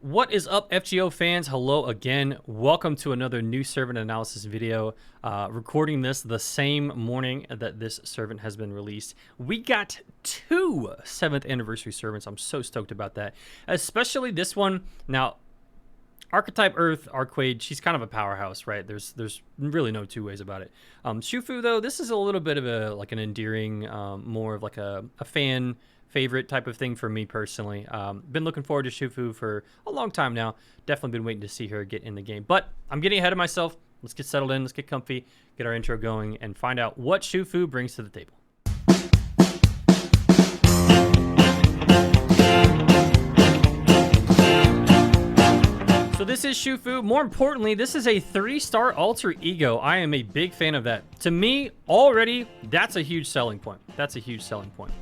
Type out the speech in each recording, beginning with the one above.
What is up, FGO fans? Hello again. Welcome to another new servant analysis video. Recording this the same morning that this servant has been released. We got two 7th anniversary servants. I'm so stoked about that. Especially this one. Now, Archetype Earth, Arquade, she's kind of a powerhouse, right? There's really no two ways about it. Shufu, though, this is a little bit of an endearing, more of like a fan favorite type of thing for me personally. Been looking forward to Shufu for a long time now. Definitely been waiting to see her get in the game. But I'm getting ahead of myself. Let's get settled in. Let's get comfy, get our intro going, and find out what Shufu brings to the table. So this is Shufu. More importantly, this is a 3-star alter ego. I am a big fan of that. To me, already, that's a huge selling point. That's a huge selling point.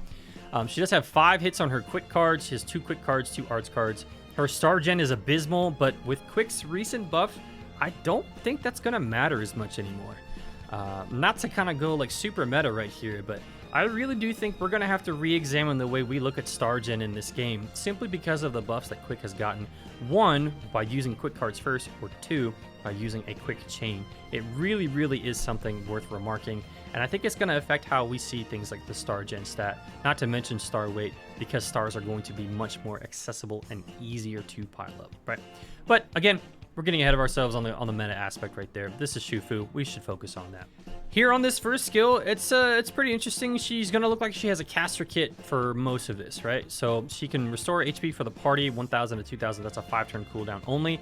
She does have 5 hits on her quick cards. She has 2 quick cards, 2 arts cards. Her star gen is abysmal, but with Quick's recent buff, I don't think that's going to matter as much anymore. Not to kind of go like super meta right here, but I really do think we're going to have to re-examine the way we look at star gen in this game, simply because of the buffs that Quick has gotten. 1, by using quick cards first, or 2, by using a quick chain. It really, really is something worth remarking, and I think it's going to affect how we see things like the star gen stat, not to mention star weight, because stars are going to be much more accessible and easier to pile up, right? But again, we're getting ahead of ourselves on the meta aspect right there. This is Shufu. We should focus on that. Here on this first skill, it's pretty interesting. She's going to look like she has a caster kit for most of this, right? So she can restore HP for the party, 1,000 to 2,000. That's a 5-turn cooldown only.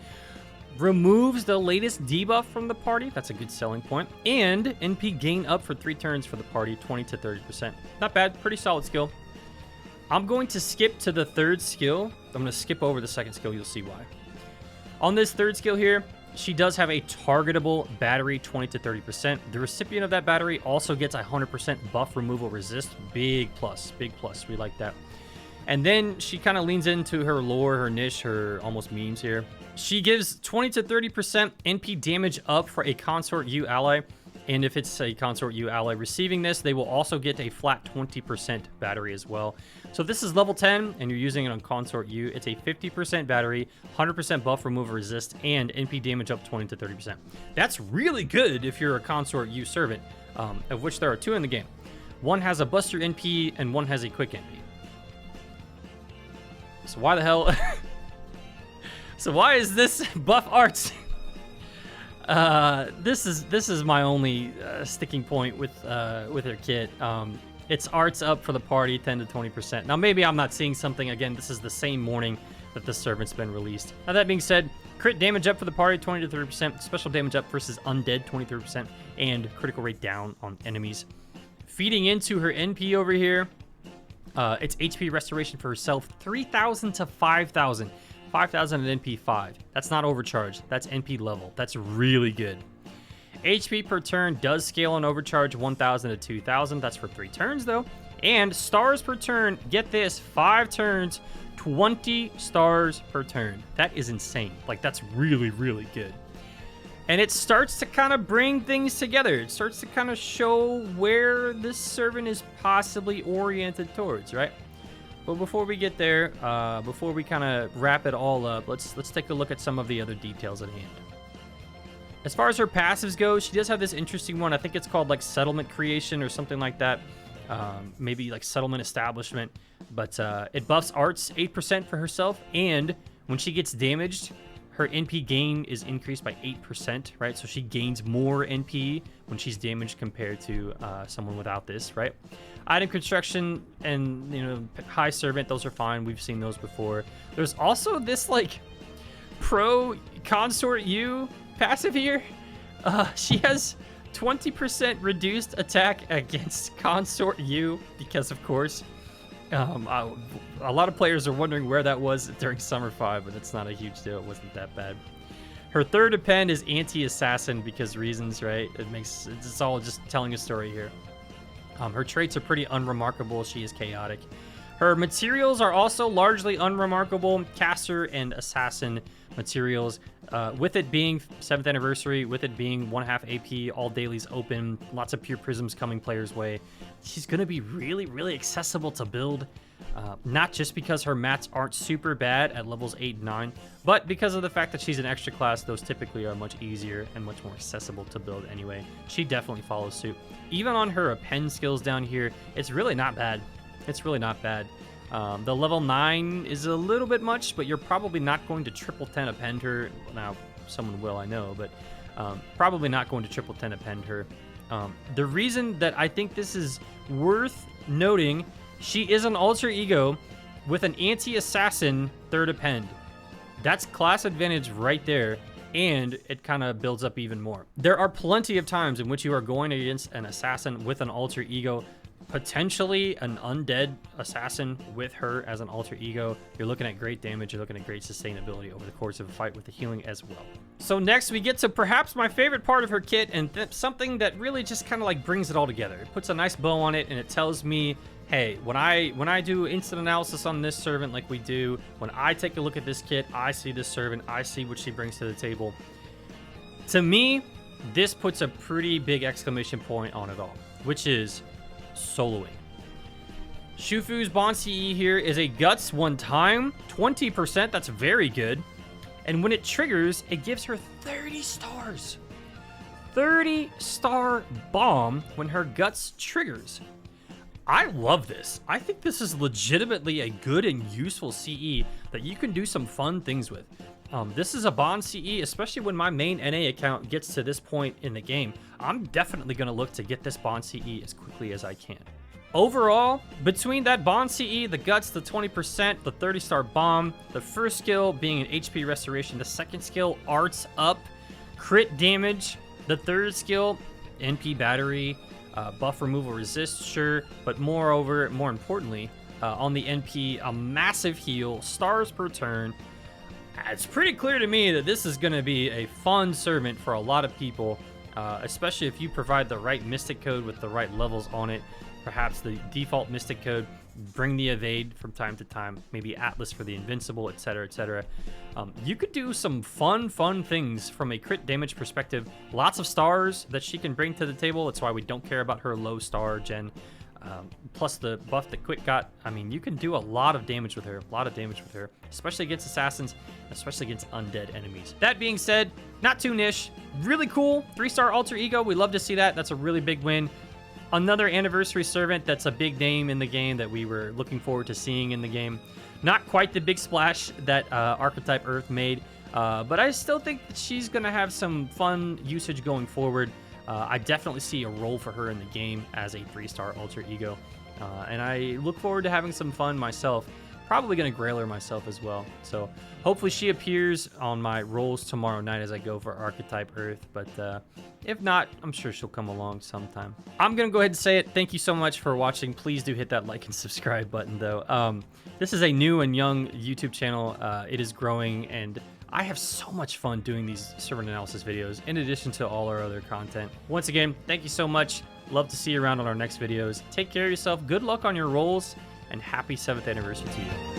Removes the latest debuff from the party. That's a good selling point. And NP gain up for 3 turns for the party, 20 to 30%. Not bad. Pretty solid skill. I'm going to skip to the 3rd skill. I'm going to skip over the 2nd skill. You'll see why. On this 3rd skill here, she does have a targetable battery, 20 to 30%. The recipient of that battery also gets 100% buff removal resist. Big plus, big plus. We like that. And then she kind of leans into her lore, her niche, her almost memes here. She gives 20 to 30% NP damage up for a Consort U ally. And if it's a Consort U ally receiving this, they will also get a flat 20% battery as well. So if this is level 10 and you're using it on Consort U, it's a 50% battery, 100% buff removal resist, and NP damage up 20 to 30%. That's really good if you're a Consort U servant, of which there are 2 in the game. One has a Buster NP and one has a Quick NP. So why the hell... So why is this buff arts? This is my only sticking point with her kit. It's arts up for the party, 10 to 20%. Now maybe I'm not seeing something. Again, this is the same morning that the servant's been released. Now that being said, crit damage up for the party, 20 to 30%. Special damage up versus undead, 20-30%, and critical rate down on enemies. Feeding into her NP over here, it's HP restoration for herself, 3,000 to 5,000. 5,000 at NP 5. That's not overcharged. That's NP level. That's really good. HP per turn does scale on overcharge, 1,000 to 2,000. That's for 3 turns, though. And stars per turn, get this, 5 turns, 20 stars per turn. That is insane. Like, that's really, really good. And it starts to kind of bring things together. It starts to kind of show where this servant is possibly oriented towards, right? But before we get there, before we kind of wrap it all up, let's take a look at some of the other details at hand. As far as her passives go, she does have this interesting one. I think it's called like Settlement Creation or something like that. Maybe like Settlement Establishment. But it buffs arts 8% for herself. And when she gets damaged, her NP gain is increased by 8%, right? So she gains more NP when she's damaged compared to someone without this, right? Item construction and, you know, high servant, those are fine. We've seen those before. There's also this like pro Consort U passive here. She has 20% reduced attack against Consort U because, of course, a lot of players are wondering where that was during Summer 5, but it's not a huge deal. It wasn't that bad. Her 3rd append is anti-assassin because reasons, right? It's all just telling a story here. Her traits are pretty unremarkable. She is chaotic. Her materials are also largely unremarkable. Caster and assassin materials. With it being 7th anniversary, with it being 1/2 AP, all dailies open, lots of pure prisms coming players' way. She's going to be really, really accessible to build. Not just because her mats aren't super bad at levels 8 and 9, but because of the fact that she's an extra class. Those typically are much easier and much more accessible to build anyway. She definitely follows suit. Even on her append skills down here, it's really not bad. It's really not bad. The level 9 is a little bit much, but you're probably not going to triple 10 append her. Now, someone will, I know, but probably not going to triple 10 append her. The reason that I think this is worth noting, she is an alter ego with an anti-assassin third append. That's class advantage right there, and it kind of builds up even more. There are plenty of times in which you are going against an assassin with an alter ego, potentially an undead assassin with her as an alter ego. You're looking at great damage, you're looking at great sustainability over the course of a fight with the healing as well. So next we get to perhaps my favorite part of her kit, and something that really just kind of like brings it all together. It puts a nice bow on it, and it tells me, hey, when I do instant analysis on this servant like we do, when I take a look at this kit, I see this servant, I see what she brings to the table. To me, this puts a pretty big exclamation point on it all, which is soloing. Shufu's Bond CE here is a Guts one time, 20%, that's very good. And when it triggers, it gives her 30 stars. 30-star bomb when her Guts triggers. I love this. I think this is legitimately a good and useful CE that you can do some fun things with. This is a Bond CE, especially when my main NA account gets to this point in the game. I'm definitely going to look to get this Bond CE as quickly as I can. Overall, between that Bond CE, the Guts, the 20%, the 30-star bomb, the first skill being an HP restoration, the second skill, arts up, crit damage, the third skill, NP battery, buff removal resist, sure, but more importantly, on the NP, a massive heal, stars per turn. It's pretty clear to me that this is going to be a fun servant for a lot of people, especially if you provide the right Mystic Code with the right levels on it. Perhaps the default Mystic Code, bring the evade from time to time, maybe Atlas for the invincible, etc., etc. You could do some fun things from a crit damage perspective. Lots of stars that she can bring to the table. That's why we don't care about her low star gen. Plus the buff that Quick got. I mean, you can do a lot of damage with her. Especially against assassins, especially against undead enemies. That being said, not too niche. Really cool. 3-star alter ego. We love to see that. That's a really big win. Another anniversary servant that's a big name in the game that we were looking forward to seeing in the game. Not quite the big splash that Archetype Earth made, but I still think that she's going to have some fun usage going forward. I definitely see a role for her in the game as a 3-star alter ego, and I look forward to having some fun myself. Probably going to grail her myself as well. So hopefully she appears on my rolls tomorrow night as I go for Archetype Earth. But if not, I'm sure she'll come along sometime. I'm going to go ahead and say it. Thank you so much for watching. Please do hit that like and subscribe button, though. This is a new and young YouTube channel. It is growing, and I have so much fun doing these servant analysis videos in addition to all our other content. Once again, thank you so much. Love to see you around on our next videos. Take care of yourself. Good luck on your rolls. And happy 7th anniversary to you.